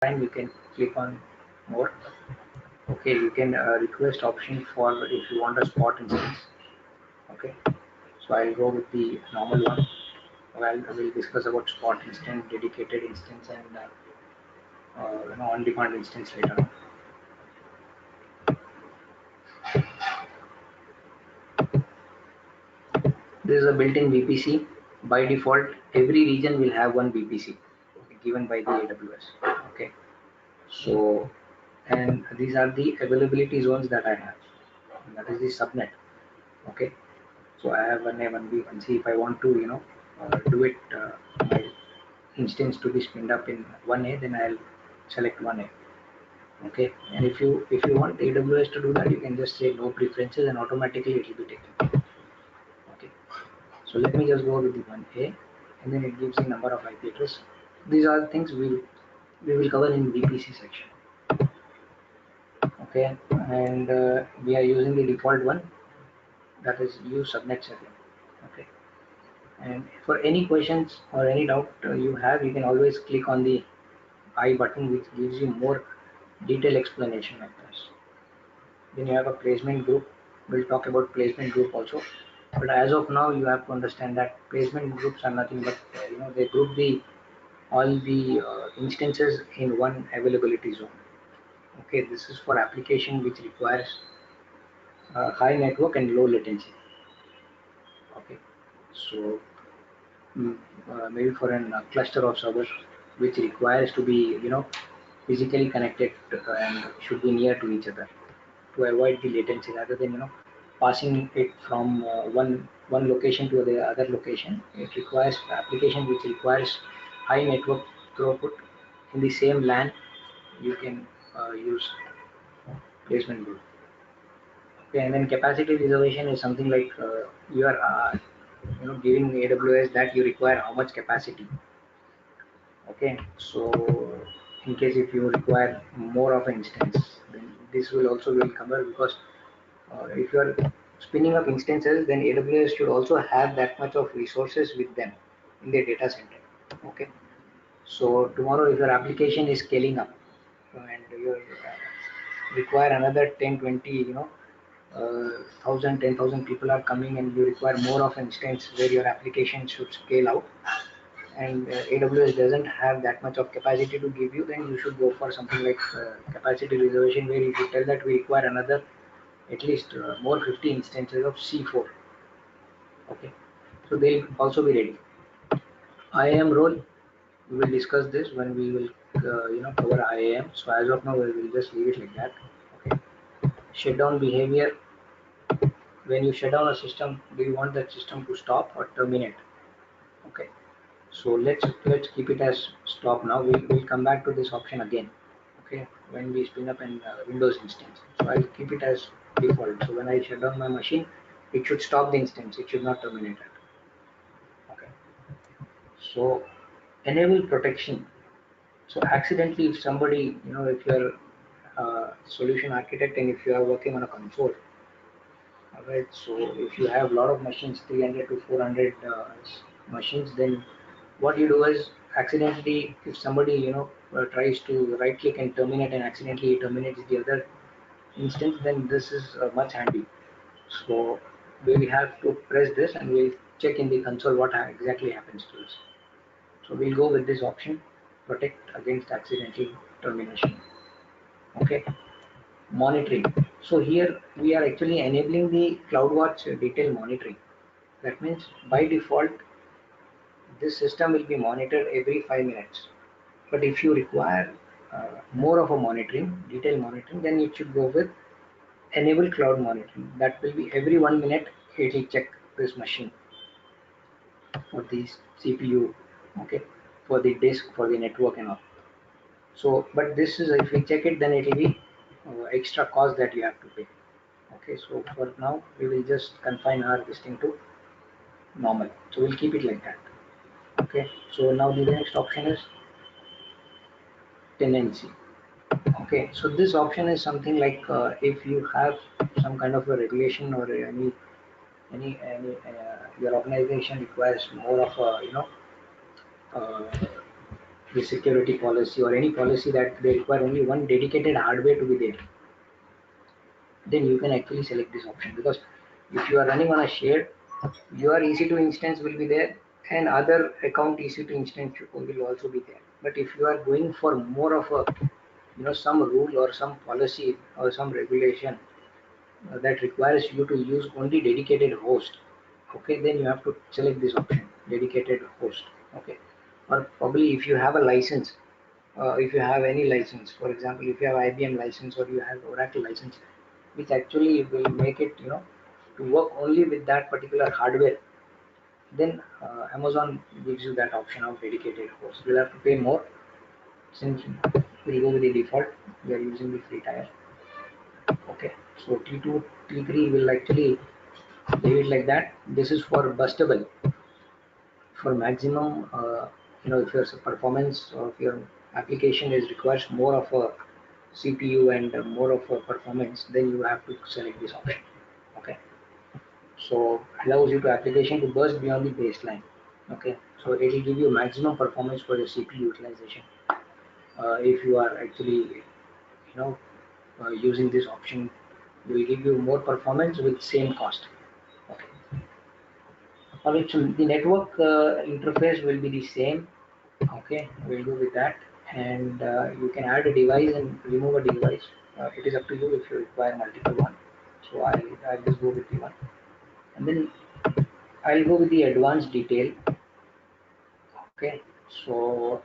time you can click on more. Okay, you can request option for if you want a spot instance. Okay, so I'll go with the normal one. Well, we'll discuss about spot instance, dedicated instance, and on-demand instance later on. This is a built-in VPC. By default, every region will have one VPC given by the AWS. Okay, so and these are the availability zones that I have. That is the subnet. Okay, so I have 1A, 1B, 1C. If I want to, do it my instance to be spinned up in 1A, then I'll select 1A. Okay, and if you want AWS to do that, you can just say no preferences, and automatically it will be taken. Okay, so let me just go with the 1A, and then it gives the number of IP address. These are the things we will cover in VPC section. Okay, and we are using the default one, that is use subnet setting. Okay, and for any questions or any doubt you have, you can always click on the I button, which gives you more detailed explanation of this. Then you have a placement group. We'll talk about placement group also, but as of now you have to understand that placement groups are nothing but they group the all the instances in one availability zone. Okay, this is for application which requires high network and low latency. Okay, so maybe for a cluster of servers which requires to be physically connected and should be near to each other to avoid the latency, rather than passing it from one location to the other location. It requires application which requires high network throughput in the same LAN. You can use placement group. Okay, and then capacity reservation is something like you are giving AWS that you require how much capacity. Okay, so in case if you require more of an instance, then this will also will cover, because if you are spinning up instances, then AWS should also have that much of resources with them in their data center. Okay, so tomorrow if your application is scaling up and you require another 10, 20, 1,000, 10,000 people are coming, and you require more of an instance where your application should scale out, and AWS doesn't have that much of capacity to give you, then you should go for something like capacity reservation, where you should tell that we require another at least more 50 instances of C4. Okay, so they'll also be ready. IAM role, we will discuss this when we will cover IAM. So as of now, we will just leave it like that. Okay, shutdown behavior. When you shut down a system, do you want that system to stop or terminate? Okay, so let's keep it as stop now. We'll come back to this option again. Okay, when we spin up an Windows instance, so I'll keep it as default. So when I shut down my machine, it should stop the instance, it should not terminate it. Okay, so enable protection. So accidentally, if somebody, if you're a solution architect and if you are working on a console, all right, so if you have a lot of machines, 300 to 400 machines, then what you do is accidentally, if somebody tries to right click and terminate, and accidentally terminates the other instance, then this is much handy. So we have to press this and we'll check in the console what exactly happens to us. So we'll go with this option, protect against accidental termination. Okay, monitoring. So here we are actually enabling the CloudWatch detail monitoring. That means by default this system will be monitored every 5 minutes. But if you require more of a monitoring, detail monitoring, then you should go with enable cloud monitoring. That will be every 1 minute it will check this machine for the CPU, okay, for the disk, for the network and all. So, but this is, if we check it, then it will be extra cost that you have to pay. Okay, so for now we will just confine our listing to normal. So we'll keep it like that. Okay, so now the next option is tenancy. Okay, so this option is something like if you have some kind of a regulation or any your organization requires more of a uh, the security policy or any policy that they require only one dedicated hardware to be there, then you can actually select this option. Because if you are running on a shared, your EC2 instance will be there and other account EC2 instance will also be there. But if you are going for more of a, some rule or some policy or some regulation that requires you to use only dedicated host, okay, then you have to select this option, dedicated host. Okay, or probably if you have a license, if you have any license, for example, if you have IBM license or you have Oracle license, which actually will make it, to work only with that particular hardware, then Amazon gives you that option of dedicated host. You'll have to pay more, since we'll go with the default. We are using the free tier. Okay, so T2, T3 will actually leave it like that. This is for bustable, for maximum. If your performance of your application is requires more of a CPU and more of a performance, then you have to select this option. Okay, so allows you to application to burst beyond the baseline. Okay, so it will give you maximum performance for your CPU utilization. If you are actually, using this option, will give you more performance with same cost. Okay, which the network interface will be the same. Okay, we'll go with that, and you can add a device and remove a device. It is up to you if you require multiple one. So I'll just go with the one, and then I'll go with the advanced detail. Okay, so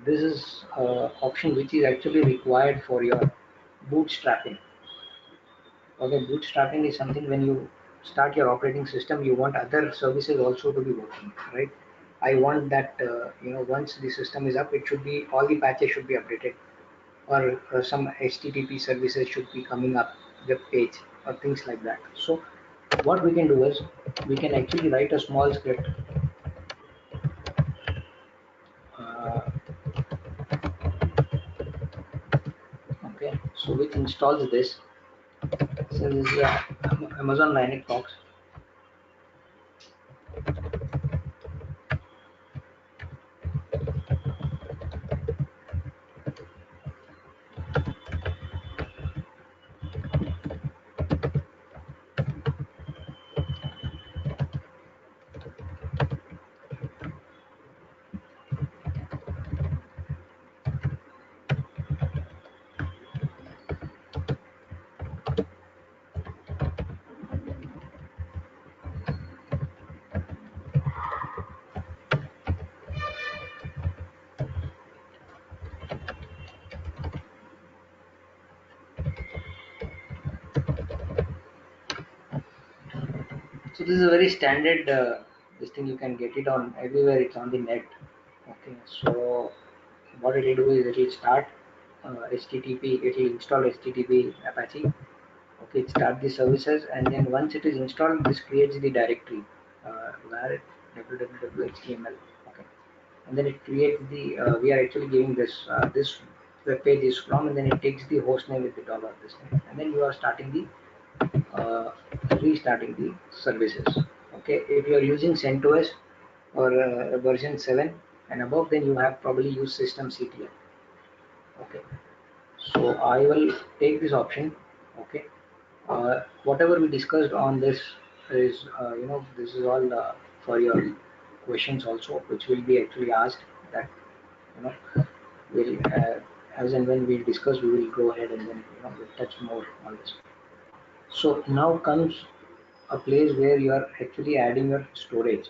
this is option which is actually required for your bootstrapping. Okay, bootstrapping is something when you start your operating system, you want other services also to be working, right? I want that once the system is up, it should be all the patches should be updated, or some HTTP services should be coming up the page or things like that. So what we can do is we can actually write a small script. Uh, okay, so which installs this. So this is Amazon Linux box. So this is a very standard this thing, you can get it on everywhere, it's on the net. Okay, so what it will do is it will start HTTP, it will install HTTP Apache. Okay, it start the services, and then once it is installed, this creates the directory where www.html. Okay, and then it creates the we are actually giving this web page is from, and then it takes the host name with the dollar this thing, and then you are starting the uh, restarting the services. Okay, if you are using CentOS or version 7 and above, then you have probably used system CTL. Okay, so I will take this option. Okay, whatever we discussed on this is this is all for your questions also, which will be actually asked, that you know will as and when we discuss, we will go ahead and then we'll touch more on this. So now comes a place where you are actually adding your storage.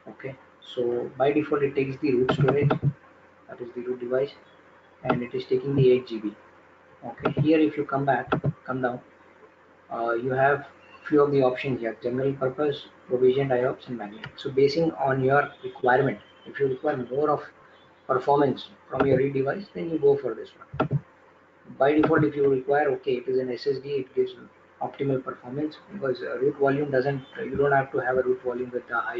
Okay, so by default it takes the root storage, that is the root device, and it is taking the 8 GB. Okay, here if you come down, you have few of the options here: general purpose, provisioned IOPS, and magnetic. So basing on your requirement, if you require more of performance from your read device, then you go for this one. By default, if you require, okay, it is an SSD, it gives optimal performance, because root volume doesn't, you don't have to have a root volume with the high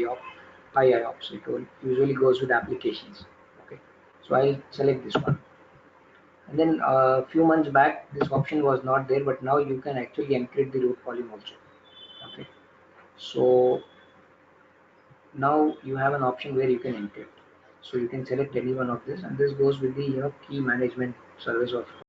IOPS. It will usually goes with applications. Okay, so I'll select this one. And then a few months back, this option was not there, but now you can actually encrypt the root volume also. Okay, so now you have an option where you can encrypt. So you can select any one of this, and this goes with the key management service of